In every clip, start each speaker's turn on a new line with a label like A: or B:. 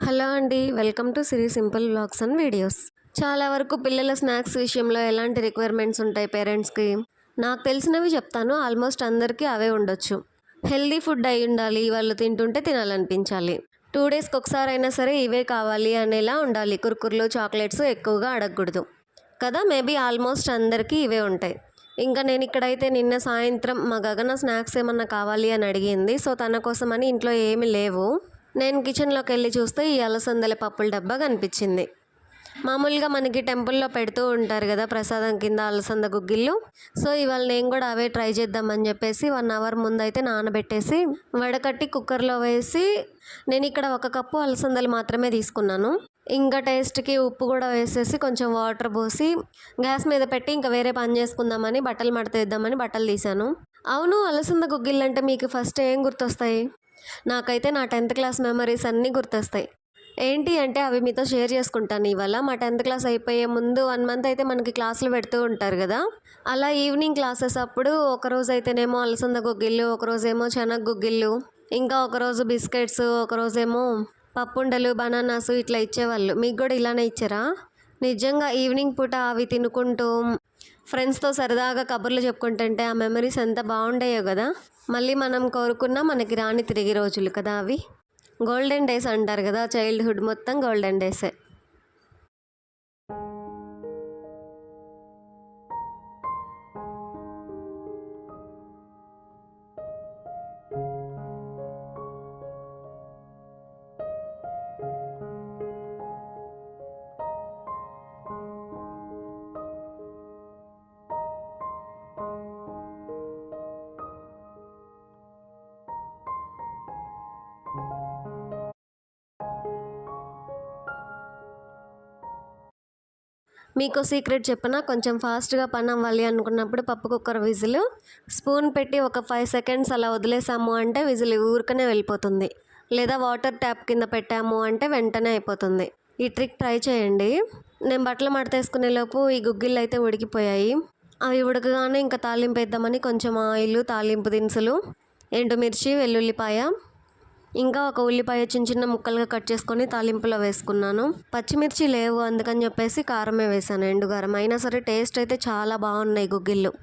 A: Hello అండి, welcome to Siri simple vlogs and videos. చాలా వరకు పిల్లల స్నాక్స్ విషయంలో ఎలాంటి రిక్వైర్మెంట్స్ ఉంటాయి పేరెంట్స్కి? నాకు తెలిసినవి చెప్తాను. ఆల్మోస్ట్ అందరికీ అవే ఉండొచ్చు. హెల్దీ ఫుడ్ అయి ఉండాలి, వాళ్ళు తింటుంటే తినాలనిపించాలి. 2 డేస్కి ఒకసారి అయినా సరే ఇవే కావాలి అనేలా ఉండాలి. కుర్కుర్లు, చాక్లెట్స్ ఎక్కువగా అడగకూడదు కదా. మేబీ ఆల్మోస్ట్ అందరికీ ఇవే ఉంటాయి. ఇంకా నేను ఇక్కడైతే నిన్న సాయంత్రం మా గగన స్నాక్స్ ఏమన్నా కావాలి అని అడిగింది. సో తన కోసమని ఇంట్లో ఏమీ లేవు. నేను కిచెన్లోకి వెళ్ళి చూస్తే ఈ అలసందల పప్పుల డబ్బా కనిపించింది. మామూలుగా మనకి టెంపుల్లో పెడుతూ ఉంటారు కదా ప్రసాదం కింద అలసంద గుగ్గిళ్ళు. సో ఇవాళ నేను కూడా అవే ట్రై చేద్దామని చెప్పేసి 1 అవర్ ముందైతే నానబెట్టేసి వడకట్టి కుక్కర్లో వేసి, నేను ఇక్కడ 1 కప్పు అలసందలు మాత్రమే తీసుకున్నాను. ఇంకా టేస్ట్కి ఉప్పు కూడా వేసేసి కొంచెం వాటర్ పోసి గ్యాస్ మీద పెట్టి ఇంకా వేరే పని చేసుకుందామని బట్టలు మడతేద్దామని బట్టలు తీశాను. అవును, అలసంద గుగ్గిళ్ళు అంటే మీకు ఫస్ట్ ఏం గుర్తొస్తాయి? నాకైతే నా 10th క్లాస్ మెమరీస్ అన్నీ గుర్తొస్తాయి. ఏంటి అంటే అవి మీతో షేర్ చేసుకుంటాను ఇవాళ. మా 10th క్లాస్ అయిపోయే ముందు 1 మంత్ అయితే మనకి క్లాసులు పెడుతూ ఉంటారు కదా. అలా ఈవినింగ్ క్లాసెస్ అప్పుడు ఒకరోజు అయితేనేమో అలసంద గుగ్గిళ్ళు, ఒకరోజేమో శనగ గుగ్గిళ్ళు, ఇంకా ఒకరోజు బిస్కెట్స్, ఒకరోజేమో పప్పుండలు, బనానాసు ఇట్లా ఇచ్చేవాళ్ళు. మీకు కూడా ఇలానే ఇచ్చారా? నిజంగా ఈవినింగ్ పూట అవి తినుకుంటూ ఫ్రెండ్స్తో సరదాగా కబుర్లు చెప్పుకుంటుంటే ఆ మెమరీస్ ఎంత బాగుండేయో కదా. మళ్ళీ మనం కోరుకున్నా మనకి రాని తిరిగి రోజులు కదా అవి. గోల్డెన్ డేస్ అంటారు కదా, చైల్డ్హుడ్ మొత్తం గోల్డెన్ డేసే. మీకు సీక్రెట్ చెప్పనా? కొంచెం ఫాస్ట్గా పని అవ్వాలి అనుకున్నప్పుడు పప్పు కుక్కర్ విజిల్ స్పూన్ పెట్టి ఒక 5 సెకండ్స్ అలా వదిలేసాము అంటే విజిల్ ఊరికనే వెళ్ళిపోతుంది. లేదా వాటర్ ట్యాప్ కింద పెట్టాము అంటే వెంటనే అయిపోతుంది. ఈ ట్రిక్ ట్రై చేయండి. నేను బట్టలు మడతేసుకునే లోపు ఈ గుగ్గిళ్ళు అయితే ఉడికిపోయాయి. అవి ఉడకగానే ఇంకా తాలింపు వేద్దామని కొంచెం ఆయిల్, తాలింపు దినుసులు, ఎండుమిర్చి, వెల్లుల్లిపాయ, ఇంకా ఒక ఉల్లిపాయ చిన్న చిన్న ముక్కలుగా కట్ చేసుకొని తాలింపులో వేసుకున్నాను. పచ్చిమిర్చి లేవు అందుకని చెప్పేసి కారమే వేసాను, ఎండుకారం. అయినా సరే టేస్ట్ అయితే చాలా బాగున్నాయి గుగ్గిళ్ళు.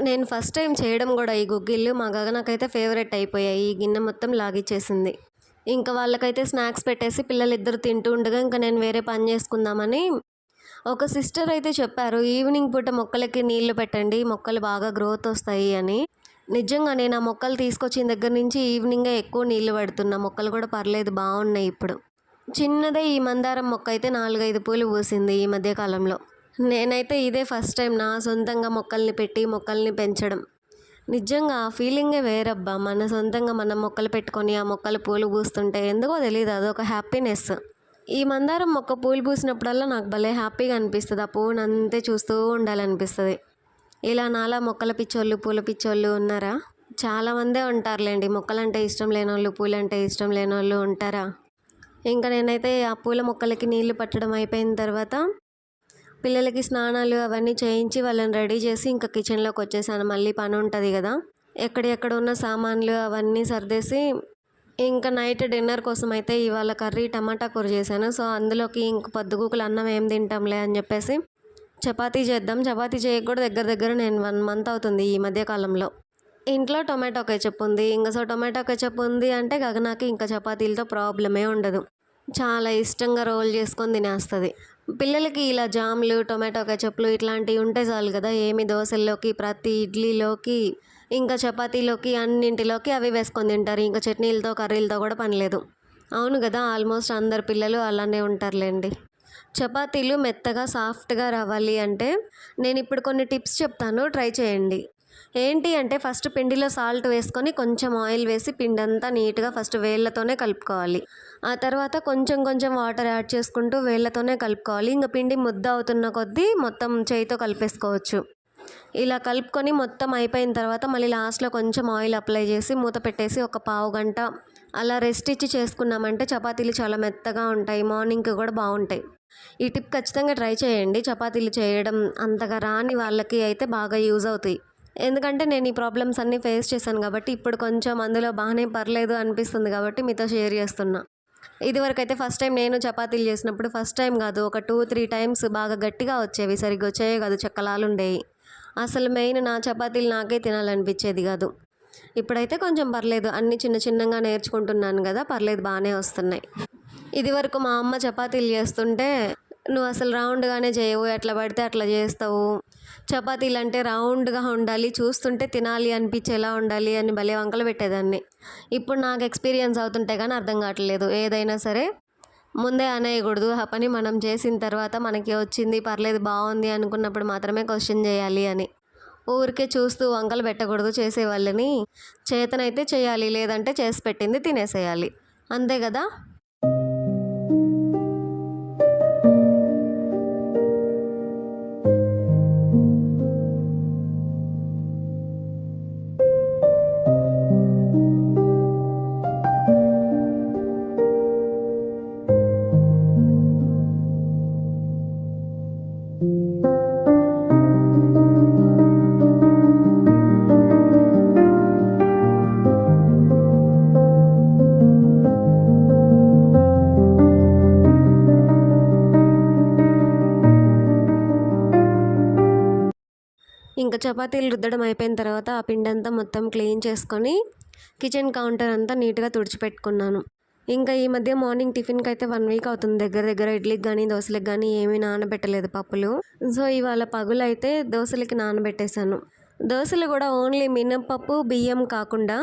A: నేను ఫస్ట్ టైం చేయడం కూడా ఈ గుగ్గిళ్ళు. మా గగనకైతే ఫేవరెట్ అయిపోయాయి. ఈ గిన్నె మొత్తం లాగిచ్చేసింది. ఇంకా వాళ్ళకైతే స్నాక్స్ పెట్టేసి పిల్లలిద్దరు తింటూ ఉండగా ఇంకా నేను వేరే పని చేసుకుందామని, ఒక సిస్టర్ అయితే చెప్పారు ఈవినింగ్ పూట మొక్కలకి నీళ్లు పెట్టండి, మొక్కలు బాగా గ్రోత్ వస్తాయి అని. నిజంగా నేను ఆ మొక్కలు తీసుకొచ్చిన దగ్గర నుంచి ఈవినింగే ఎక్కువ నీళ్లు పెడుతున్నా. మొక్కలు కూడా పర్లేదు, బాగున్నాయి ఇప్పుడు. చిన్నదే ఈ మందారం మొక్క అయితే 4-5 పూలు పూసింది ఈ మధ్యకాలంలో. నేనైతే ఇదే ఫస్ట్ టైం నా సొంతంగా మొక్కల్ని పెట్టి మొక్కల్ని పెంచడం. నిజంగా ఆ ఫీలింగే వేరబ్బా. మన సొంతంగా మనం మొక్కలు పెట్టుకొని ఆ మొక్కలు పూలు పూస్తుంటే ఎందుకో తెలియదు, అదొక హ్యాపీనెస్. ఈ మందారం మొక్క పూలు పూసినప్పుడల్లా నాకు భలే హ్యాపీగా అనిపిస్తుంది. ఆ పువ్వుని అంతే చూస్తూ ఉండాలనిపిస్తుంది. ఇలా నాలా మొక్కల పిచ్చోళ్ళు, పూల పిచ్చోళ్ళు ఉన్నారా? చాలామందే ఉంటారులేండి. మొక్కలంటే ఇష్టం లేనోళ్ళు, పూలంటే ఇష్టం లేనోళ్ళు ఉంటారా? ఇంకా నేనైతే ఆ పూల మొక్కలకి నీళ్లు పట్టడం అయిపోయిన తర్వాత పిల్లలకి స్నానాలు అవన్నీ చేయించి వాళ్ళని రెడీ చేసి ఇంకా కిచెన్లోకి వచ్చేసాను. మళ్ళీ పని ఉంటుంది కదా. ఎక్కడెక్కడ ఉన్న సామాన్లు అవన్నీ సర్దేసి ఇంకా నైట్ డిన్నర్ కోసం అయితే ఇవాళ కర్రీ టమాటా కూర చేశాను. సో అందులోకి ఇంక పొద్దుగూకులు అన్నం ఏం తింటాంలే అని చెప్పేసి చపాతీ చేద్దాం. చపాతీ చేయక కూడా దగ్గర నేను 1 మంత్ అవుతుంది ఈ మధ్యకాలంలో. ఇంట్లో టొమాటో కెచప్ ఉంది. ఇంకా సో టొమాటో కెచప్ ఉంది అంటే గగనాకి ఇంకా చపాతీలతో ప్రాబ్లమే ఉండదు. చాలా ఇష్టంగా రోల్ చేసుకొని తినేస్తుంది. పిల్లలకి ఇలా జామ్లు, టొమాటో కెచప్లు ఇట్లాంటివి ఉంటే చాలు కదా. ఏమి దోశల్లోకి, ప్రతి ఇడ్లీలోకి, ఇంకా చపాతీలోకి, అన్నింటిలోకి అవి వేసుకొని తింటారు. ఇంకా చట్నీలతో, కర్రీలతో కూడా పని లేదు. అవును కదా, ఆల్మోస్ట్ అందరు పిల్లలు అలానే ఉంటారులేండి. చపాతీలు మెత్తగా సాఫ్ట్గా రావాలి అంటే నేను ఇప్పుడు కొన్ని టిప్స్ చెప్తాను, ట్రై చేయండి. ఏంటి అంటే ఫస్ట్ పిండిలో సాల్ట్ వేసుకొని కొంచెం ఆయిల్ వేసి పిండి అంతా నీట్గా ఫస్ట్ వేళ్ళతోనే కలుపుకోవాలి. ఆ తర్వాత కొంచెం కొంచెం వాటర్ యాడ్ చేసుకుంటూ వేళ్ళతోనే కలుపుకోవాలి. ఇంకా పిండి ముద్ద అవుతున్న కొద్దీ మొత్తం చేయితో కలిపేసుకోవచ్చు. ఇలా కలుపుకొని మొత్తం అయిపోయిన తర్వాత మళ్ళీ లాస్ట్లో కొంచెం ఆయిల్ అప్లై చేసి మూత పెట్టేసి ఒక పావు గంట అలా రెస్ట్ ఇచ్చి చేసుకున్నామంటే చపాతీలు చాలా మెత్తగా ఉంటాయి, మార్నింగ్కి కూడా బాగుంటాయి. ఈ టిప్ ఖచ్చితంగా ట్రై చేయండి. చపాతీలు చేయడం అంతగా రాని వాళ్ళకి అయితే బాగా యూజ్ అవుతాయి. ఎందుకంటే నేను ఈ ప్రాబ్లమ్స్ అన్నీ ఫేస్ చేశాను కాబట్టి ఇప్పుడు కొంచెం అందులో బాగానే పర్లేదు అనిపిస్తుంది కాబట్టి మీతో షేర్ చేస్తున్నా. ఇదివరకైతే ఫస్ట్ టైం నేను చపాతీలు చేసినప్పుడు ఫస్ట్ టైం కాదు, ఒక 2-3 టైమ్స్ బాగా గట్టిగా వచ్చేవి, సరిగ్గా వచ్చేవి కాదు, చెక్కలాలు ఉండేవి. అసలు మెయిన్ నా చపాతీలు నాకే తినాలనిపించేది కాదు. ఇప్పుడైతే కొంచెం పర్లేదు, అన్నీ చిన్న చిన్నగా నేర్చుకుంటున్నాను కదా, పర్లేదు బాగానే వస్తున్నాయి. ఇదివరకు మా అమ్మ చపాతీలు చేస్తుంటే నువ్వు అసలు రౌండ్గానే చేయవు, ఎట్లా పడితే అట్లా చేస్తావు, చపాతీలు అంటే రౌండ్గా ఉండాలి, చూస్తుంటే తినాలి అనిపించేలా ఉండాలి అని భలే వంకలు పెట్టేదాన్ని. ఇప్పుడు నాకు ఎక్స్పీరియన్స్ అవుతుంటే కానీ అర్థం కావట్లేదు. ఏదైనా సరే ముందే అనేయకూడదు, ఆ పని మనం చేసిన తర్వాత మనకి వచ్చింది పర్లేదు బాగుంది అనుకున్నప్పుడు మాత్రమే క్వశ్చన్ చేయాలి అని. ఊరికే చూస్తూ వంకలు పెట్టకూడదు చేసేవాళ్ళని. చేతనైతే చేయాలి, లేదంటే చేసి పెట్టింది తినేసేయాలి, అంతే కదా. ఇంకా చపాతీలు రుద్దడం అయిపోయిన తర్వాత ఆ పిండంతా మొత్తం క్లీన్ చేసుకొని కిచెన్ కౌంటర్ అంతా నీట్గా తుడిచిపెట్టుకున్నాను. ఇంకా ఈ మధ్య మార్నింగ్ టిఫిన్కి అయితే 1 వీక్ అవుతుంది, దగ్గర దగ్గర ఇడ్లీకి కానీ దోశలకు కానీ ఏమీ నానబెట్టలేదు పప్పులు. సో ఇవాళ పగులైతే దోశలకి నానబెట్టేశాను. దోశలు కూడా ఓన్లీ మినప్పప్పు బియ్యం కాకుండా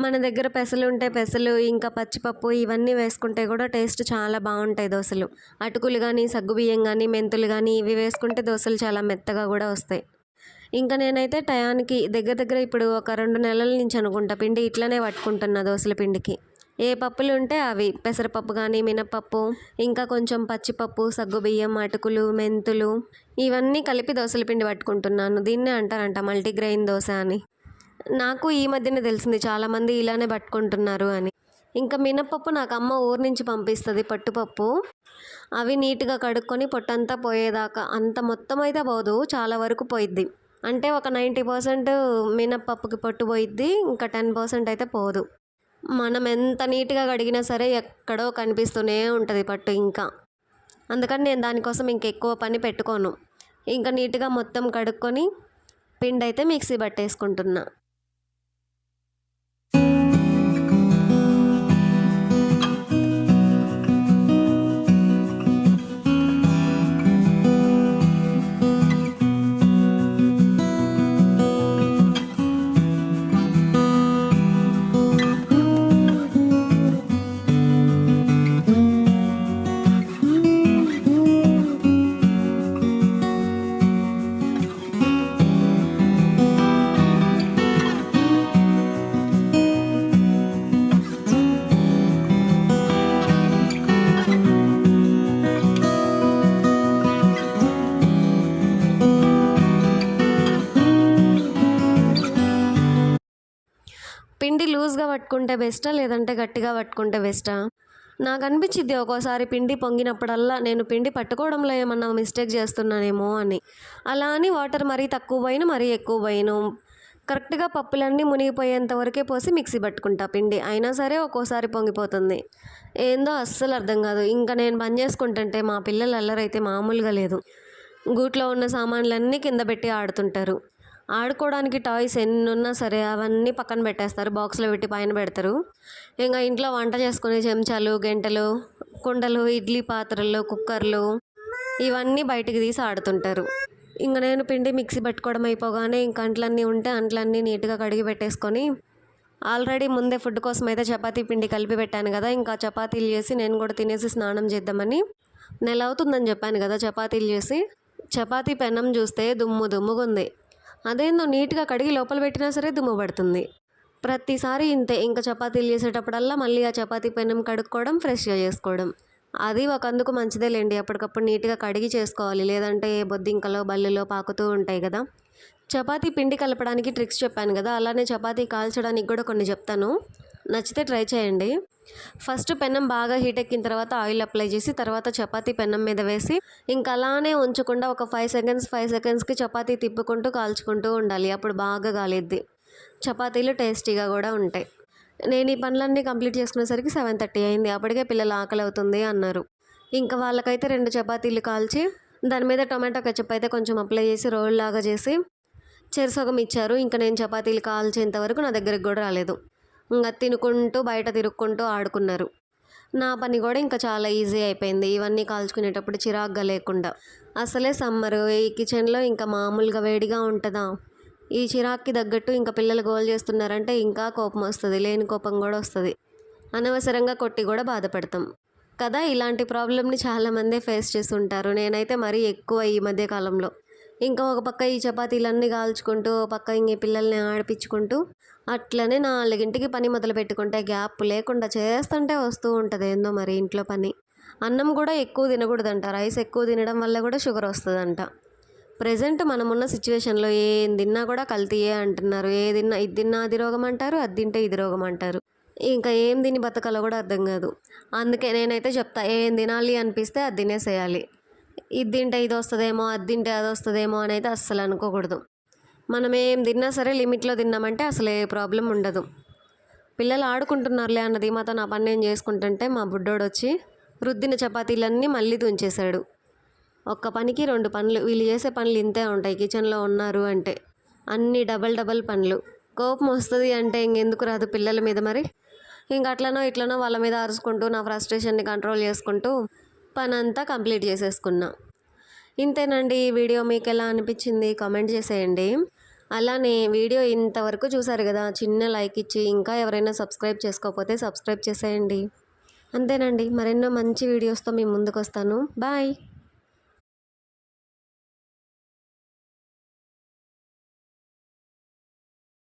A: మన దగ్గర పెసలు ఉంటే పెసలు, ఇంకా పచ్చిపప్పు ఇవన్నీ వేసుకుంటే కూడా టేస్ట్ చాలా బాగుంటాయి దోశలు. అటుకులు కానీ సగ్గుబియ్యం కానీ మెంతులు కానీ ఇవి వేసుకుంటే దోశలు చాలా మెత్తగా కూడా వస్తాయి. ఇంకా నేనైతే టయానికి దగ్గర దగ్గర ఇప్పుడు ఒక 2 నెలల నుంచి అనుకుంటా పిండి ఇట్లనే పట్టుకుంటున్నా దోశల పిండికి. ఏ పప్పులు ఉంటే అవి, పెసరపప్పు కానీ మినపప్పు, ఇంకా కొంచెం పచ్చిపప్పు, సగ్గుబియ్యం, అటుకులు, మెంతులు ఇవన్నీ కలిపి దోశల పిండి పట్టుకుంటున్నాను. దీన్నే అంటారంట మల్టీగ్రెయిన్ దోశ అని. నాకు ఈ మధ్యనే తెలిసింది చాలామంది ఇలానే పట్టుకుంటున్నారు అని. ఇంకా మినపప్పు నాకు అమ్మ ఊరు నుంచి పంపిస్తుంది పట్టుపప్పు. అవి నీట్గా కడుక్కొని పొట్టంతా పోయేదాకా, అంత మొత్తం అయితే పోదు, చాలా వరకు పోయిద్ది. అంటే ఒక 90% మినప్పప్పుకి పట్టు పోయిద్ది, ఇంకా 10% అయితే పోదు. మనం ఎంత నీట్గా కడిగినా సరే ఎక్కడో కనిపిస్తూనే ఉంటుంది పట్టు ఇంకా. అందుకని నేను దానికోసం ఇంకెక్కువ పని పెట్టుకోను. ఇంకా నీట్గా మొత్తం కడుక్కొని పిండి అయితే మిక్సీ పట్టేసుకుంటున్నా. పిండి లూజ్గా పట్టుకుంటే బెస్టా లేదంటే గట్టిగా పట్టుకుంటే బెస్టా? నాకు అనిపించిద్ది ఒక్కోసారి పిండి పొంగినప్పుడల్లా నేను పిండి పట్టుకోవడంలో ఏమన్నా మిస్టేక్ చేస్తున్నానేమో అని. అలా అని వాటర్ మరీ తక్కువ పోయిన మరీ ఎక్కువ పోయిను, కరెక్ట్గా పప్పులన్నీ మునిగిపోయేంత వరకే పోసి మిక్సీ పట్టుకుంటా పిండి, అయినా సరే ఒక్కోసారి పొంగిపోతుంది. ఏందో అస్సలు అర్థం కాదు. ఇంకా నేను పని చేసుకుంటుంటే మా పిల్లలు అల్లరైతే మామూలుగా లేదు. గూట్లో ఉన్న సామాన్లన్నీ కింద పెట్టి ఆడుతుంటారు. ఆడుకోవడానికి టాయ్స్ ఎన్ని ఉన్నా సరే అవన్నీ పక్కన పెట్టేస్తారు, బాక్స్లో పెట్టి పైన పెడతారు. ఇంకా ఇంట్లో వంట చేసుకునే చెంచాలు, గెంటెలు, కుండలు, ఇడ్లీ పాత్రలు, కుక్కర్లు ఇవన్నీ బయటికి తీసి ఆడుతుంటారు. ఇంకా నేను పిండి మిక్సీ పట్టుకోవడం అయిపోగానే ఇంకా అంట్లన్నీ ఉంటే అంట్లన్నీ నీట్గా కడిగి పెట్టేసుకొని, ఆల్రెడీ ముందే ఫుడ్ కోసం అయితే చపాతీ పిండి కలిపి పెట్టాను కదా, ఇంకా చపాతీలు చేసి నేను కూడా తినేసి స్నానం చేద్దామని నెల అవుతుందని చెప్పాను కదా చపాతీలు చేసి. చపాతీ పెనం చూస్తే దుమ్ము దుమ్ముగుంది. అదేందో నీట్గా కడిగి లోపల పెట్టినా సరే దుమ్ము పడుతుంది. ప్రతిసారి ఇంతే, ఇంకా చపాతీలు చేసేటప్పుడల్లా మళ్ళీ ఆ చపాతీ పెనం కడుక్కోవడం, ఫ్రెష్గా చేసుకోవడం. అది ఒకందుకు మంచిదేలేండి, అప్పటికప్పుడు నీట్గా కడిగి చేసుకోవాలి, లేదంటే బొద్దింకలో బల్లులో పాకుతూ ఉంటాయి కదా. చపాతీ పిండి కలపడానికి ట్రిక్స్ చెప్పాను కదా, అలానే చపాతీ కాల్చడానికి కూడా కొన్ని చెప్తాను, నచ్చితే ట్రై చేయండి. ఫస్ట్ పెనం బాగా హీట్ ఎక్కిన తర్వాత ఆయిల్ అప్లై చేసి తర్వాత చపాతీ పెనం మీద వేసి ఇంకా అలానే ఉంచకుండా ఒక 5 సెకండ్స్కి చపాతీ తిప్పుకుంటూ కాల్చుకుంటూ ఉండాలి. అప్పుడు బాగా కాలిద్ది, చపాతీలు టేస్టీగా కూడా ఉంటాయి. నేను ఈ పనులన్నీ కంప్లీట్ చేసుకునేసరికి 7:30 అయింది. అప్పటికే పిల్లలు ఆకలి అవుతుంది అన్నారు. ఇంకా వాళ్ళకైతే 2 చపాతీలు కాల్చి దాని మీద టొమాటో కెచప్ అయితే కొంచెం అప్లై చేసి రోల్ లాగా చేసి చెరసగం ఇచ్చారు. ఇంకా నేను చపాతీలు కాల్చేంత వరకు నా దగ్గరికి కూడా రాలేదు. ఇంకా తినుకుంటూ బయట తిరుక్కుంటూ ఆడుకున్నారు. నా పని కూడా ఇంకా చాలా ఈజీ అయిపోయింది, ఇవన్నీ కాల్చుకునేటప్పుడు చిరాగ్గా లేకుండా. అసలే సమ్మరు, ఈ కిచెన్లో ఇంకా మామూలుగా వేడిగా ఉంటుందా. ఈ చిరాక్కి తగ్గట్టు ఇంకా పిల్లలు గోల్ చేస్తున్నారంటే ఇంకా కోపం వస్తుంది, లేని కోపం కూడా వస్తుంది. అనవసరంగా కొట్టి కూడా బాధపడతాం కదా. ఇలాంటి ప్రాబ్లమ్ని చాలామందే ఫేస్ చేస్తుంటారు, నేనైతే మరీ ఎక్కువ ఈ మధ్య కాలంలో. ఇంకా ఒక పక్క ఈ చపాతీలన్నీ కాల్చుకుంటూ ఒక పక్క ఇంక పిల్లల్ని ఆడిపించుకుంటూ అట్లనే 4ంటికి పని మొదలు పెట్టుకుంటే గ్యాప్ లేకుండా చేస్తుంటే వస్తూ ఉంటుంది ఏందో మరి ఇంట్లో పని. అన్నం కూడా ఎక్కువ తినకూడదంట, రైస్ ఎక్కువ తినడం వల్ల కూడా షుగర్ వస్తుందంట. ప్రజెంట్ మనమున్న సిచ్యువేషన్లో ఏం తిన్నా కూడా కల్తీయే అంటున్నారు. ఏదిన్నా ఇది తిన్నా అది రోగం అంటారు, అది తింటే ఇది రోగం అంటారు. ఇంకా ఏం తిని బతకాలో కూడా అర్థం కాదు. అందుకే నేనైతే చెప్తా, ఏం తినాలి అనిపిస్తే అది తినేసేయాలి. ఇది తింటే ఇది వస్తుందేమో, అది తింటే అది వస్తుందేమో అని అయితే అస్సలు అనుకోకూడదు. మనం ఏం తిన్నా సరే లిమిట్లో తిన్నామంటే అసలు ఏ ప్రాబ్లం ఉండదు. పిల్లలు ఆడుకుంటున్నారులే అన్నది మాతో నా పని నేను చేసుకుంటుంటే మా బుడ్డోడు వచ్చి రుద్దిన చపాతీలన్నీ మళ్ళీ తుంచేశాడు. ఒక్క పనికి 2 పనులు, వీళ్ళు చేసే పనులు ఇంతే ఉంటాయి కిచెన్లో ఉన్నారు అంటే. అన్నీ డబల్ పనులు. కోపం వస్తుంది అంటే ఇంకెందుకు రాదు పిల్లల మీద మరి. ఇంక అట్లనో ఇట్లనో వాళ్ళ మీద అరుచుకుంటూ నా ఫ్రస్ట్రేషన్ని కంట్రోల్ చేసుకుంటూ పనంతా కంప్లీట్ చేసేసుకున్నా. ఇంతేనండి. ఈ వీడియో మీకు ఎలా అనిపించింది కామెంట్ చేసేయండి. అలానే వీడియో ఇంతవరకు చూసారు కదా, చిన్న లైక్ ఇచ్చి ఇంకా ఎవరైనా సబ్స్క్రైబ్ చేసుకోకపోతే సబ్స్క్రైబ్ చేసేయండి. అంతేనండి, మరెన్నో మంచి వీడియోస్తో మీ ముందుకు వస్తాను. బాయ్.